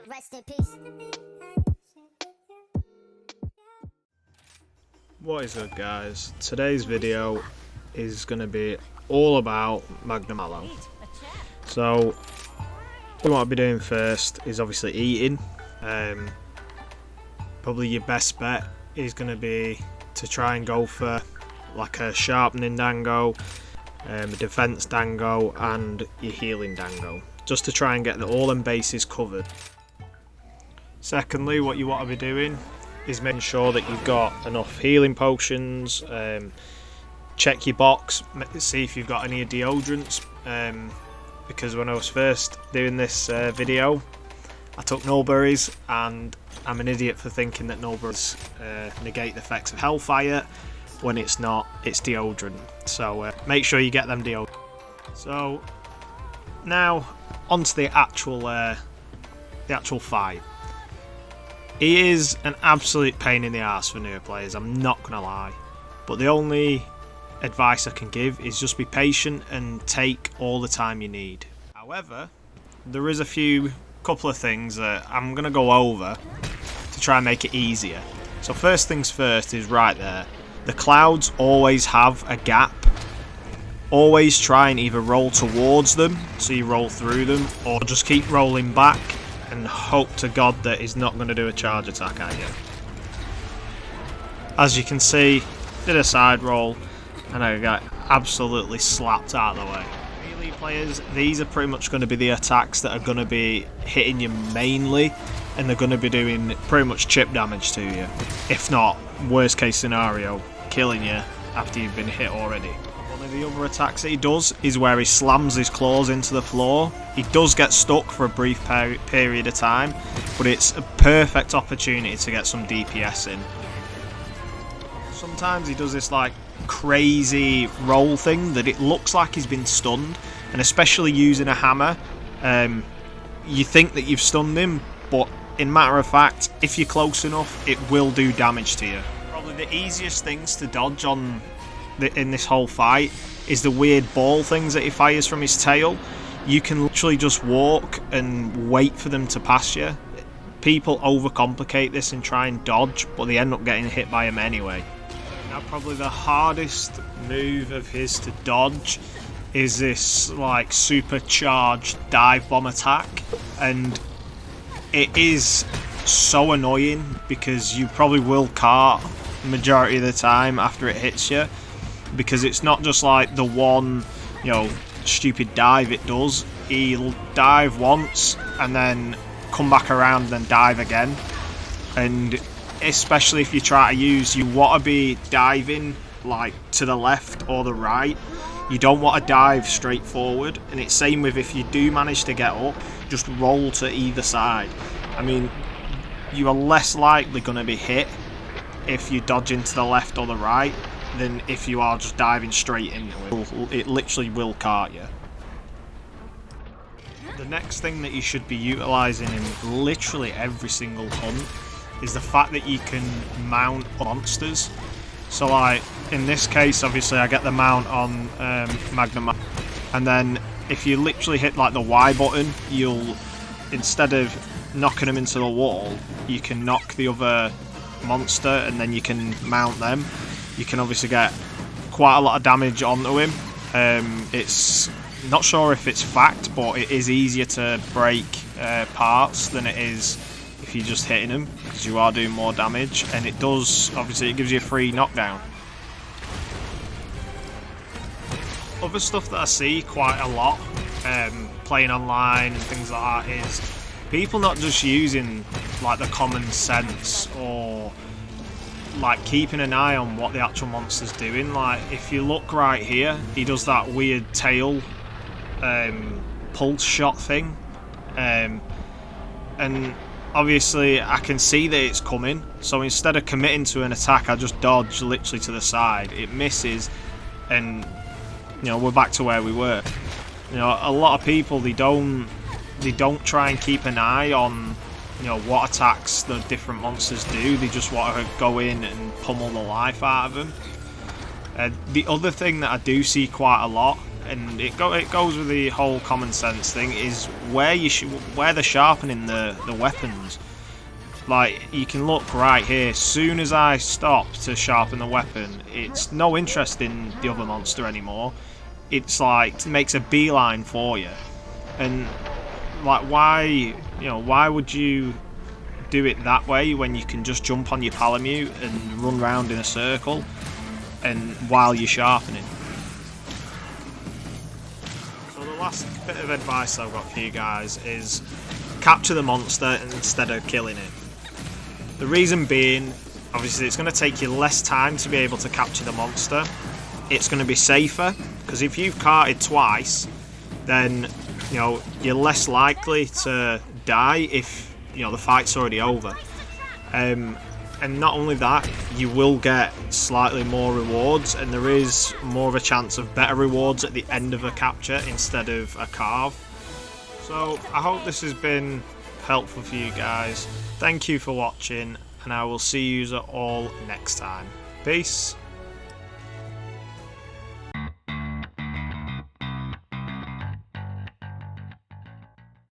Rest in peace. What is up, guys? Today's video is going to be all about Magnamalo. So what I'll be doing first is obviously eating. Probably your best bet is going to be to try and go for like a sharpening dango, a defense dango and your healing dango, just to try and get all them bases covered. Secondly, what you want to be doing is making sure that you've got enough healing potions. Check your box, see if you've got any deodorants, because when I was first doing this video I took nullberries and I'm an idiot for thinking that nullberries negate the effects of hellfire, when it's not, it's deodorant. So make sure you get them deodorant. So now onto the actual fight. He is an absolute pain in the arse for newer players, I'm not gonna lie, but the only advice I can give is just be patient and take all the time you need. However, there is a couple of things that I'm gonna go over to try and make it easier. So first things first is right there. The clouds always have a gap. Always try and either roll towards them, so you roll through them, or just keep rolling back and hope to God that he's not going to do a charge attack at you. As you can see, did a side roll and I got absolutely slapped out of the way. Melee players, these are pretty much going to be the attacks that are going to be hitting you mainly, and they're going to be doing pretty much chip damage to you, if not, worst case scenario, killing you after you've been hit already. One of the other attacks that he does is where he slams his claws into the floor. He does get stuck for a brief period of time, but it's a perfect opportunity to get some DPS in. Sometimes he does this like crazy roll thing that it looks like he's been stunned, and especially using a hammer, you think that you've stunned him, but in matter of fact, if you're close enough, it will do damage to you. Probably the easiest things to dodge in this whole fight is the weird ball things that he fires from his tail. You can literally just walk and wait for them to pass you. People overcomplicate this and try and dodge, but they end up getting hit by him anyway. Now probably the hardest move of his to dodge is this like supercharged dive bomb attack, and it is so annoying because you probably will cart the majority of the time after it hits you, because it's not just like the one, stupid dive it does. He'll dive once and then come back around and then dive again, and especially if you try to you want to be diving like to the left or the right. You don't want to dive straight forward, and it's same with if you do manage to get up, just roll to either side. I mean, you are less likely going to be hit if you dodge into the left or the right than if you are just diving straight into it. It literally will cart you. The next thing that you should be utilising in literally every single hunt is the fact that you can mount monsters. So like in this case, obviously I get the mount on Magnamalo, and then if you literally hit like the Y button, you'll, instead of knocking them into the wall, you can knock the other monster and then you can mount them. You can obviously get quite a lot of damage onto him. It's not sure if it's fact, but it is easier to break parts than it is if you're just hitting him, because you are doing more damage, and it does, obviously it gives you a free knockdown. Other stuff that I see quite a lot playing online and things like that is people not just using like the common sense or like keeping an eye on what the actual monster's doing. Like if you look right here, he does that weird tail pulse shot thing, and obviously I can see that it's coming, so instead of committing to an attack, I just dodge literally to the side. It misses, and we're back to where we were. A lot of people, they don't try and keep an eye on what attacks the different monsters do. They just want to go in and pummel the life out of them. The other thing that I do see quite a lot, and it goes with the whole common sense thing, is where they're sharpening the weapons. Like, you can look right here, soon as I stop to sharpen the weapon, it's no interest in the other monster anymore. It's like, it makes a beeline for you. And, like, why would you do it that way when you can just jump on your Palamute and run round in a circle and while you're sharpening? So the last bit of advice I've got for you guys is capture the monster instead of killing it. The reason being, obviously, it's going to take you less time to be able to capture the monster. It's going to be safer, because if you've carted twice, then you're less likely to die if the fight's already over. And not only that, you will get slightly more rewards, and there is more of a chance of better rewards at the end of a capture instead of a carve. So I hope this has been helpful for you guys. Thank you for watching, and I will see you all next time. Peace.